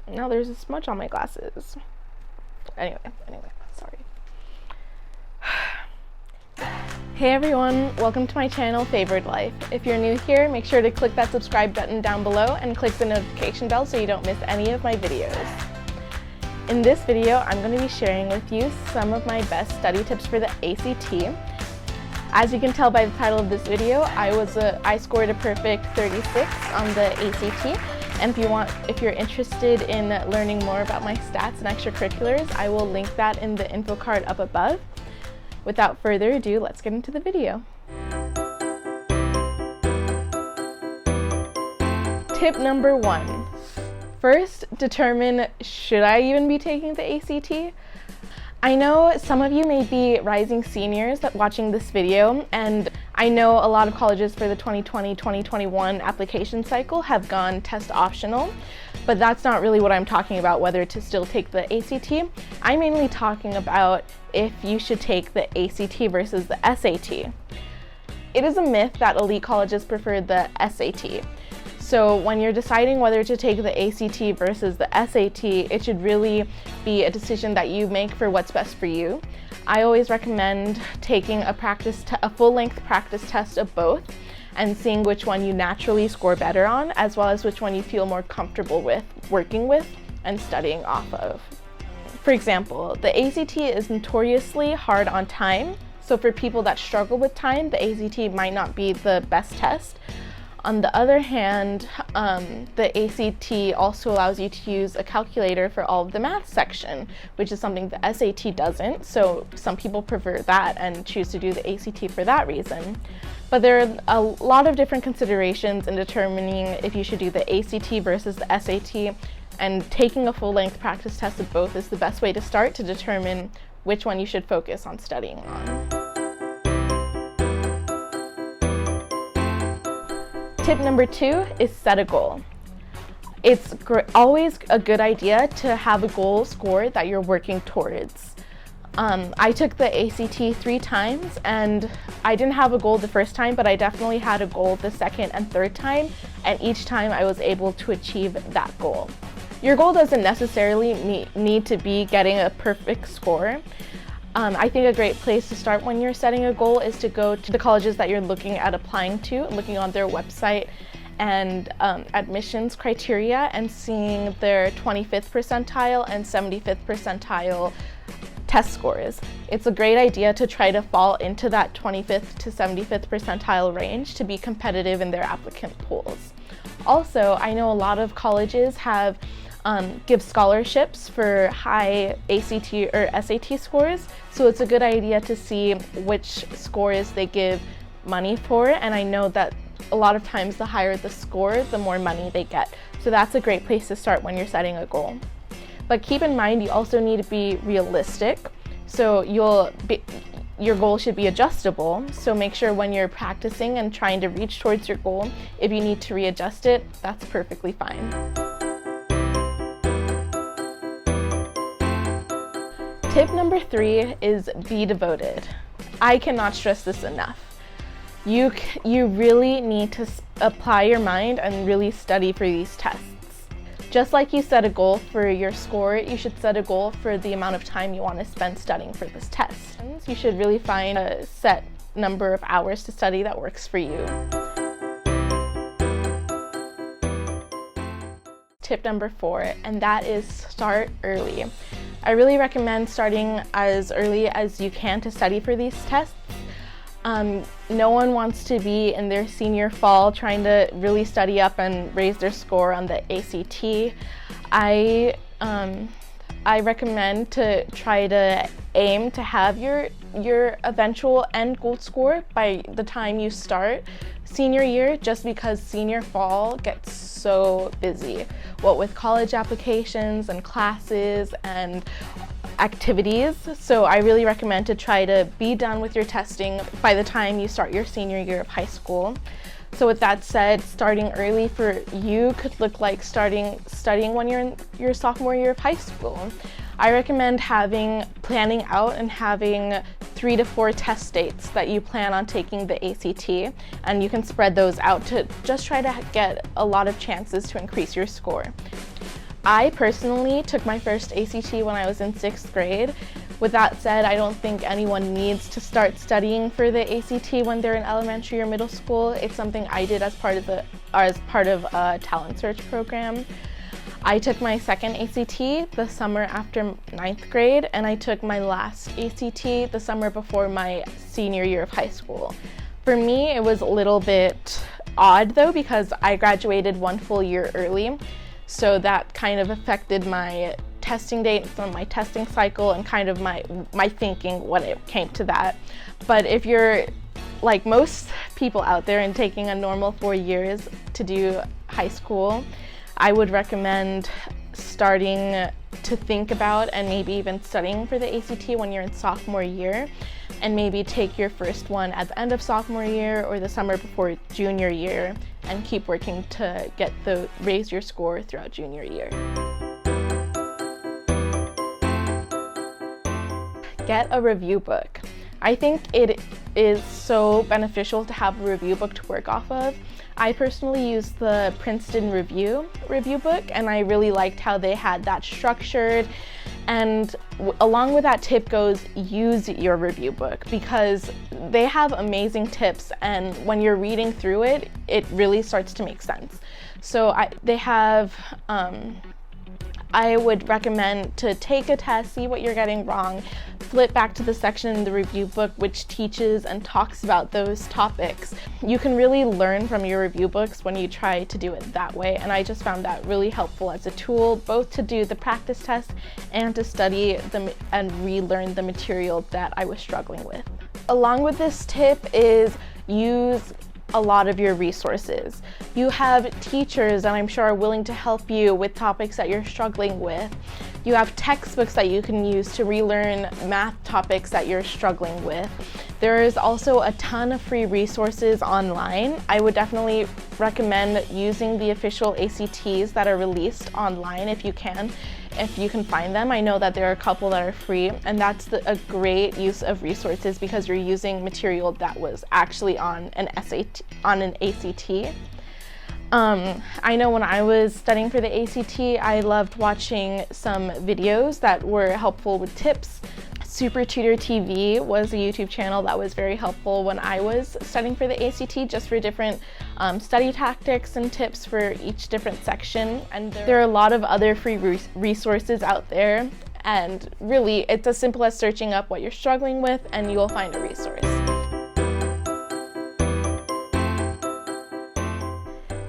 Now there's a smudge on my glasses. Anyway, sorry. Hey everyone, welcome to my channel, Favored Life. If you're new here, make sure to click that subscribe button down below and click the notification bell so you don't miss any of my videos. In this video, I'm going to be sharing with you some of my best study tips for the ACT. As you can tell by the title of this video, I scored a perfect 36 on the ACT. And if you're interested in learning more about my stats and extracurriculars, I will link that in the info card up above. Without further ado, let's get into the video. Tip number 1. First, determine, should I even be taking the ACT? I know some of you may be rising seniors watching this video, and I know a lot of colleges for the 2020-2021 application cycle have gone test optional, but that's not really what I'm talking about, whether to still take the ACT. I'm mainly talking about if you should take the ACT versus the SAT. It is a myth that elite colleges prefer the SAT. So when you're deciding whether to take the ACT versus the SAT, it should really be a decision that you make for what's best for you. I always recommend taking a full-length practice test of both and seeing which one you naturally score better on, as well as which one you feel more comfortable with working with and studying off of. For example, the ACT is notoriously hard on time, so for people that struggle with time, the ACT might not be the best test. On the other hand, the ACT also allows you to use a calculator for all of the math section, which is something the SAT doesn't, so some people prefer that and choose to do the ACT for that reason. But there are a lot of different considerations in determining if you should do the ACT versus the SAT, and taking a full-length practice test of both is the best way to start to determine which one you should focus on studying on. Tip number 2 is set a goal. It's always a good idea to have a goal score that you're working towards. I took the ACT 3 times, and I didn't have a goal the first time, but I definitely had a goal the second and third time, and each time I was able to achieve that goal. Your goal doesn't necessarily need to be getting a perfect score. I think a great place to start when you're setting a goal is to go to the colleges that you're looking at applying to, looking on their website and admissions criteria and seeing their 25th percentile and 75th percentile test scores. It's a great idea to try to fall into that 25th to 75th percentile range to be competitive in their applicant pools. Also, I know a lot of colleges give scholarships for high ACT or SAT scores, so it's a good idea to see which scores they give money for, and I know that a lot of times the higher the score, the more money they get. So that's a great place to start when you're setting a goal. But keep in mind, you also need to be realistic, so your goal should be adjustable, so make sure when you're practicing and trying to reach towards your goal, if you need to readjust it, that's perfectly fine. Tip number 3 is be devoted. I cannot stress this enough. You really need to apply your mind and really study for these tests. Just like you set a goal for your score, you should set a goal for the amount of time you want to spend studying for this test. You should really find a set number of hours to study that works for you. Tip number 4, and that is start early. I really recommend starting as early as you can to study for these tests. No one wants to be in their senior fall trying to really study up and raise their score on the ACT. I recommend to try to aim to have your eventual end goal score by the time you start senior year, just because senior fall gets so busy, what with college applications and classes and activities. So I really recommend to try to be done with your testing by the time you start your senior year of high school. So with that said, starting early for you could look like studying when you're in your sophomore year of high school. I recommend planning out and having 3 to 4 test dates that you plan on taking the ACT, and you can spread those out to just try to get a lot of chances to increase your score. I personally took my first ACT when I was in 6th grade. With that said, I don't think anyone needs to start studying for the ACT when they're in elementary or middle school. It's something I did as part of a talent search program. I took my second ACT the summer after 9th grade, and I took my last ACT the summer before my senior year of high school. For me, it was a little bit odd though, because I graduated 1 full year early, so that kind of affected my testing date from my testing cycle and kind of my thinking when it came to that. But if you're like most people out there and taking a normal 4 years to do high school, I would recommend starting to think about and maybe even studying for the ACT when you're in sophomore year, and maybe take your first one at the end of sophomore year or the summer before junior year, and keep working to raise your score throughout junior year. Get a review book. I think it is so beneficial to have a review book to work off of. I personally use the Princeton review book, and I really liked how they had that structured. And along with that tip goes, use your review book, because they have amazing tips, and when you're reading through it, it really starts to make sense. So I would recommend to take a test, see what you're getting wrong, flip back to the section in the review book which teaches and talks about those topics. You can really learn from your review books when you try to do it that way, and I just found that really helpful as a tool, both to do the practice test and to study and relearn the material that I was struggling with. Along with this tip is use a lot of your resources. You have teachers that I'm sure are willing to help you with topics that you're struggling with. You have textbooks that you can use to relearn math topics that you're struggling with. There is also a ton of free resources online. I would definitely recommend using the official ACTs that are released online if you can find them. I know that there are a couple that are free, and that's a great use of resources because you're using material that was actually on an ACT. I know when I was studying for the ACT, I loved watching some videos that were helpful with tips. Super Tutor TV was a YouTube channel that was very helpful when I was studying for the ACT, just for different study tactics and tips for each different section. And there are a lot of other free resources out there, and really it's as simple as searching up what you're struggling with and you will find a resource.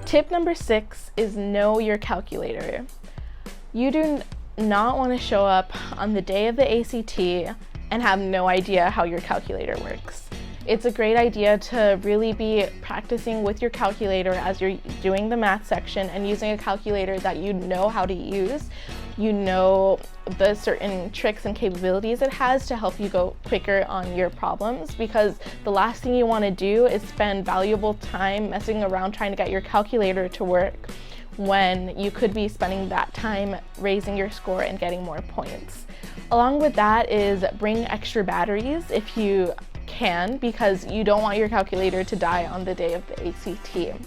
Tip number 6 is know your calculator. You do not want to show up on the day of the ACT and have no idea how your calculator works. It's a great idea to really be practicing with your calculator as you're doing the math section and using a calculator that you know how to use. You know the certain tricks and capabilities it has to help you go quicker on your problems, because the last thing you want to do is spend valuable time messing around trying to get your calculator to work when you could be spending that time raising your score and getting more points. Along with that is bring extra batteries if you can, because you don't want your calculator to die on the day of the ACT.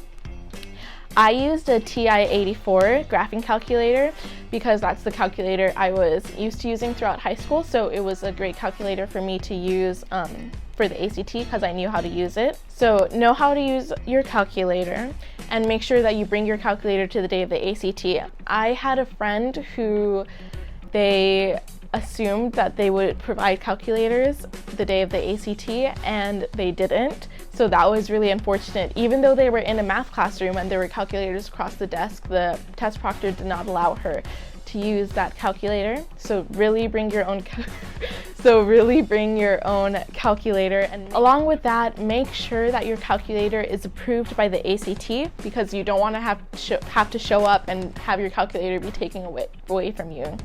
I used a TI-84 graphing calculator because that's the calculator I was used to using throughout high school, so it was a great calculator for me to use for the ACT because I knew how to use it. So know how to use your calculator and make sure that you bring your calculator to the day of the ACT. I had a friend who they assumed that they would provide calculators the day of the ACT and they didn't. So that was really unfortunate. Even though they were in a math classroom and there were calculators across the desk, the test proctor did not allow her to use that calculator. So really bring your own calculator, and along with that, make sure that your calculator is approved by the ACT, because you don't want to have to show up and have your calculator be taken away from you.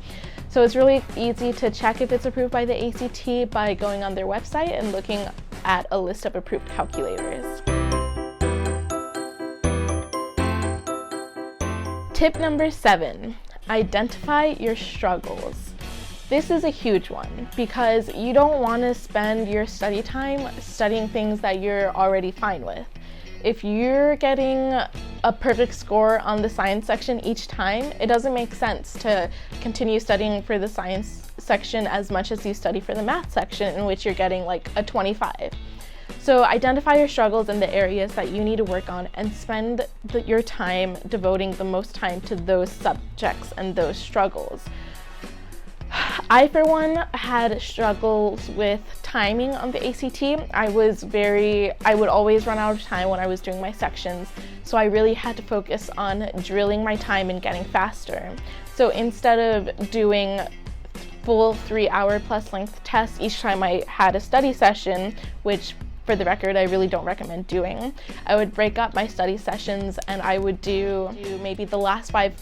So it's really easy to check if it's approved by the ACT by going on their website and looking at a list of approved calculators. Tip number 7, identify your struggles. This is a huge one because you don't want to spend your study time studying things that you're already fine with. If you're getting a perfect score on the science section each time, it doesn't make sense to continue studying for the science section as much as you study for the math section, in which you're getting like a 25. So identify your struggles and the areas that you need to work on, and spend your time devoting the most time to those subjects and those struggles. I, for one, had struggles with timing on the ACT. I would always run out of time when I was doing my sections, so I really had to focus on drilling my time and getting faster. So instead of doing full 3-hour plus length tests each time I had a study session, which for the record, I really don't recommend doing, I would break up my study sessions, and I would do maybe the last five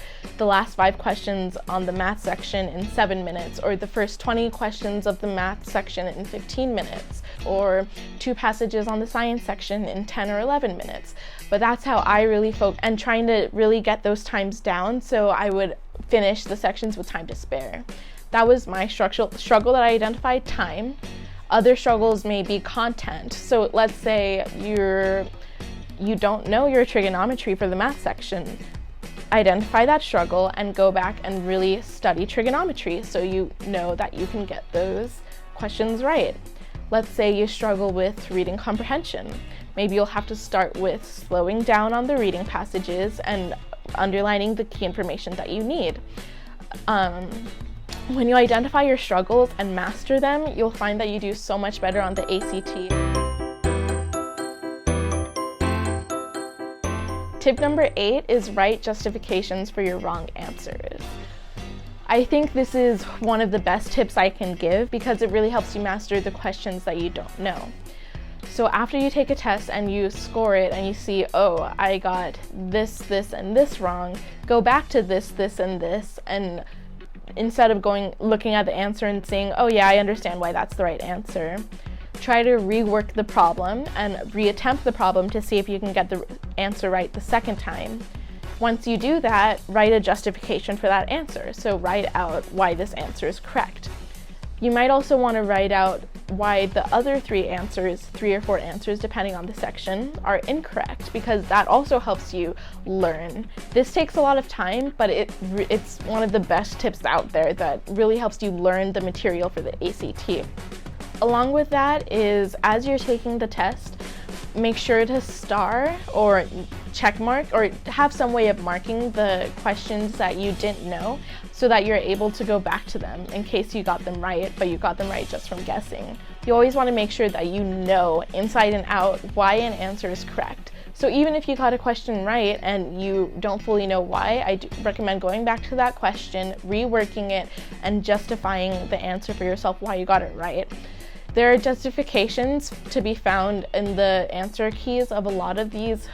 questions on the math section in 7 minutes, or the first 20 questions of the math section in 15 minutes, or 2 passages on the science section in 10 or 11 minutes. But that's how I really focus, and trying to really get those times down so I would finish the sections with time to spare. That was my struggle that I identified: time. Other struggles may be content. So let's say you don't know your trigonometry for the math section. Identify that struggle and go back and really study trigonometry so you know that you can get those questions right. Let's say you struggle with reading comprehension. Maybe you'll have to start with slowing down on the reading passages and underlining the key information that you need. When you identify your struggles and master them, you'll find that you do so much better on the ACT. Tip number 8 is write justifications for your wrong answers. I think this is one of the best tips I can give because it really helps you master the questions that you don't know. So after you take a test and you score it and you see, oh, I got this, this, and this wrong, go back to this, this, and this, and instead of looking at the answer and saying, oh yeah, I understand why that's the right answer, try to rework the problem and reattempt the problem to see if you can get the answer right the second time. Once you do that, write a justification for that answer. So write out why this answer is correct. You might also want to write out why the other 3 or 4 answers, depending on the section, are incorrect, because that also helps you learn. This takes a lot of time, but it's one of the best tips out there that really helps you learn the material for the ACT. Along with that is, as you're taking the test, make sure to star or check mark or have some way of marking the questions that you didn't know so that you're able to go back to them in case you got them right, but you got them right just from guessing. You always want to make sure that you know inside and out why an answer is correct. So even if you got a question right and you don't fully know why, I do recommend going back to that question, reworking it, and justifying the answer for yourself why you got it right. There are justifications to be found in the answer keys of a lot of these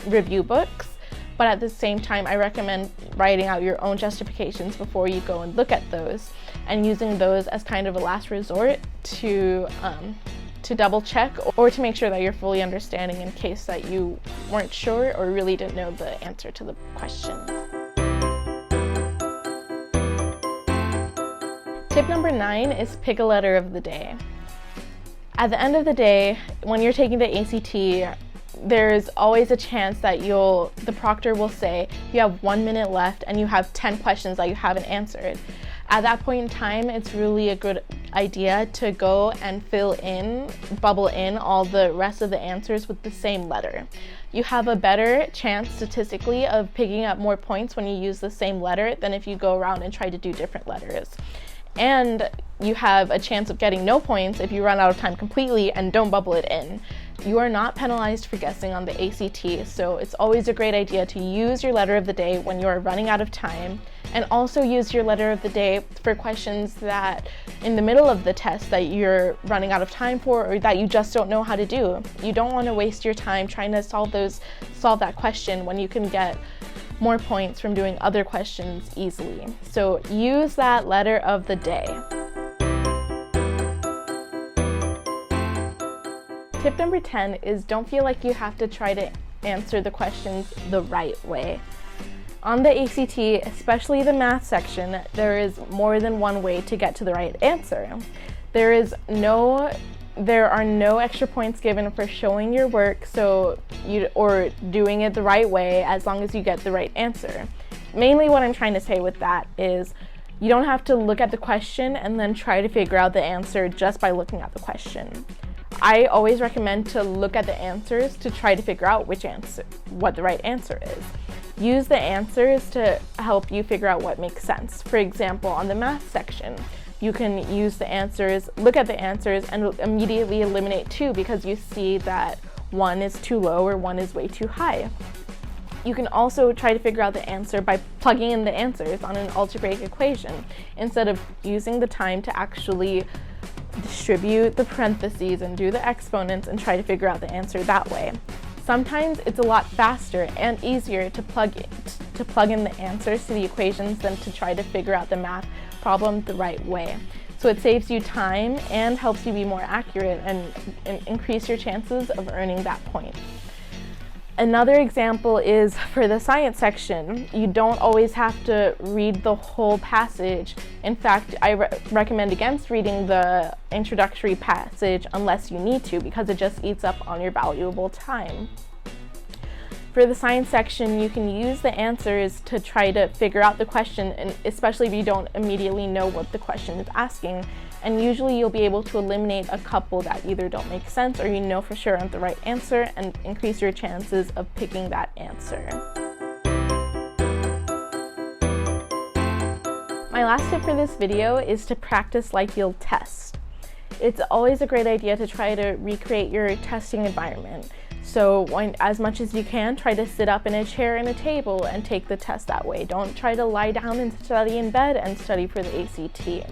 review books, but at the same time, I recommend writing out your own justifications before you go and look at those, and using those as kind of a last resort to double check or to make sure that you're fully understanding in case that you weren't sure or really didn't know the answer to the question. Tip number 9 is pick a letter of the day. At the end of the day, when you're taking the ACT, there's always a chance that the proctor will say you have 1 minute left and you have 10 questions that you haven't answered. At that point in time, it's really a good idea to go and bubble in all the rest of the answers with the same letter. You have a better chance statistically of picking up more points when you use the same letter than if you go around and try to do different letters. And you have a chance of getting no points if you run out of time completely and don't bubble it in. You are not penalized for guessing on the ACT, so it's always a great idea to use your letter of the day when you are running out of time, and also use your letter of the day for questions that in the middle of the test that you're running out of time for or that you just don't know how to do. You don't want to waste your time trying to solve that question when you can get more points from doing other questions easily. So use that letter of the day. Tip number 10 is don't feel like you have to try to answer the questions the right way. On the ACT, especially the math section, there is more than one way to get to the right answer. There is no there are no extra points given for showing your work or doing it the right way, as long as you get the right answer. Mainly what I'm trying to say with that is you don't have to look at the question and then try to figure out the answer just by looking at the question. I always recommend to look at the answers to try to figure out what the right answer is. Use the answers to help you figure out what makes sense. For example, on the math section, you can use the answers, look at the answers, and immediately eliminate 2 because you see that 1 is too low or 1 is way too high. You can also try to figure out the answer by plugging in the answers on an algebraic equation instead of using the time to actually distribute the parentheses and do the exponents and try to figure out the answer that way. Sometimes it's a lot faster and easier to plug in the answers to the equations than to try to figure out the math problem the right way. So it saves you time and helps you be more accurate and increase your chances of earning that point. Another example is for the science section. You don't always have to read the whole passage. In fact, I recommend against reading the introductory passage unless you need to, because it just eats up on your valuable time. For the science section, you can use the answers to try to figure out the question, and especially if you don't immediately know what the question is asking. And usually you'll be able to eliminate a couple that either don't make sense or you know for sure aren't the right answer, and increase your chances of picking that answer. My last tip for this video is to practice lightfield tests. It's always a great idea to try to recreate your testing environment. So as much as you can, try to sit up in a chair and a table and take the test that way. Don't try to lie down and study in bed and study for the ACT.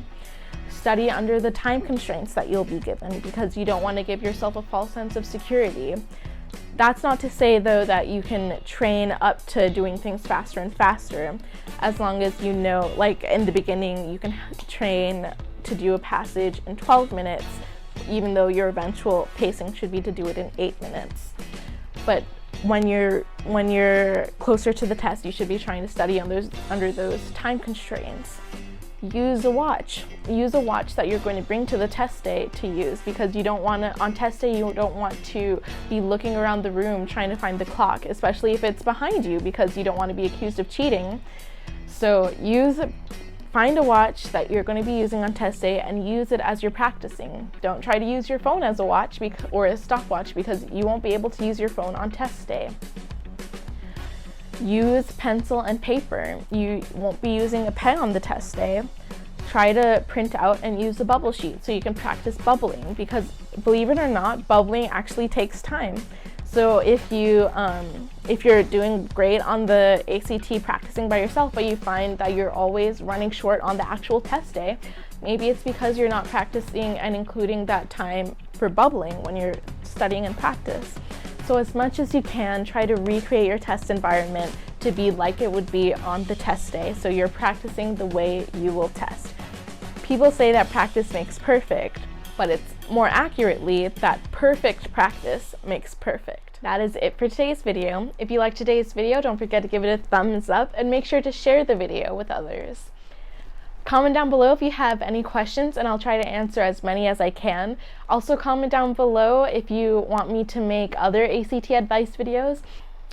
Study under the time constraints that you'll be given, because you don't want to give yourself a false sense of security. That's not to say, though, that you can train up to doing things faster and faster, as long as you know, like in the beginning, you can train to do a passage in 12 minutes, even though your eventual pacing should be to do it in 8 minutes. But when you're closer to the test, you should be trying to study under those time constraints. Use a watch. Use a watch that you're going to bring to the test day to use, because you don't want to, on test day, you don't want to be looking around the room trying to find the clock, especially if it's behind you, because you don't want to be accused of cheating. So find a watch that you're going to be using on test day and use it as you're practicing. Don't try to use your phone as a watch or a stopwatch, because you won't be able to use your phone on test day. Use pencil and paper. You won't be using a pen on the test day. Try to print out and use a bubble sheet so you can practice bubbling, because believe it or not, bubbling actually takes time. So if you're doing great on the ACT practicing by yourself, but you find that you're always running short on the actual test day, maybe it's because you're not practicing and including that time for bubbling when you're studying and practice. So as much as you can, try to recreate your test environment to be like it would be on the test day, so you're practicing the way you will test. People say that practice makes perfect, but it's more accurately that perfect practice makes perfect. That is it for today's video. If you liked today's video, don't forget to give it a thumbs up and make sure to share the video with others. Comment down below if you have any questions, and I'll try to answer as many as I can. Also comment down below if you want me to make other ACT advice videos.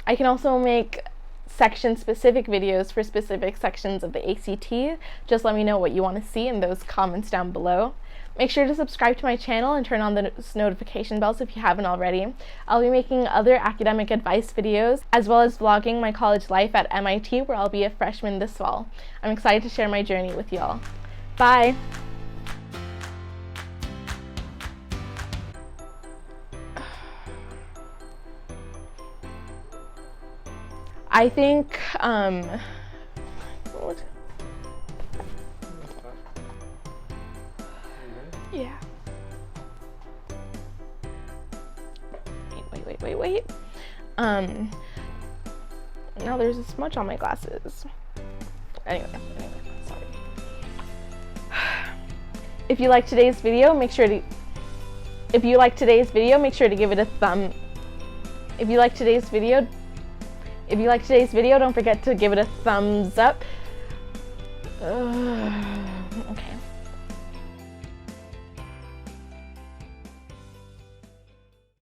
I can also make section-specific videos for specific sections of the ACT. Just let me know what you want to see in those comments down below. Make sure to subscribe to my channel and turn on the notification bells if you haven't already. I'll be making other academic advice videos, as well as vlogging my college life at MIT, where I'll be a freshman this fall. I'm excited to share my journey with y'all. Bye! I think, yeah. Wait. Now there's a smudge on my glasses. Anyway, sorry. If you like today's video, make sure to give it a thumb. If you like today's video, don't forget to give it a thumbs up.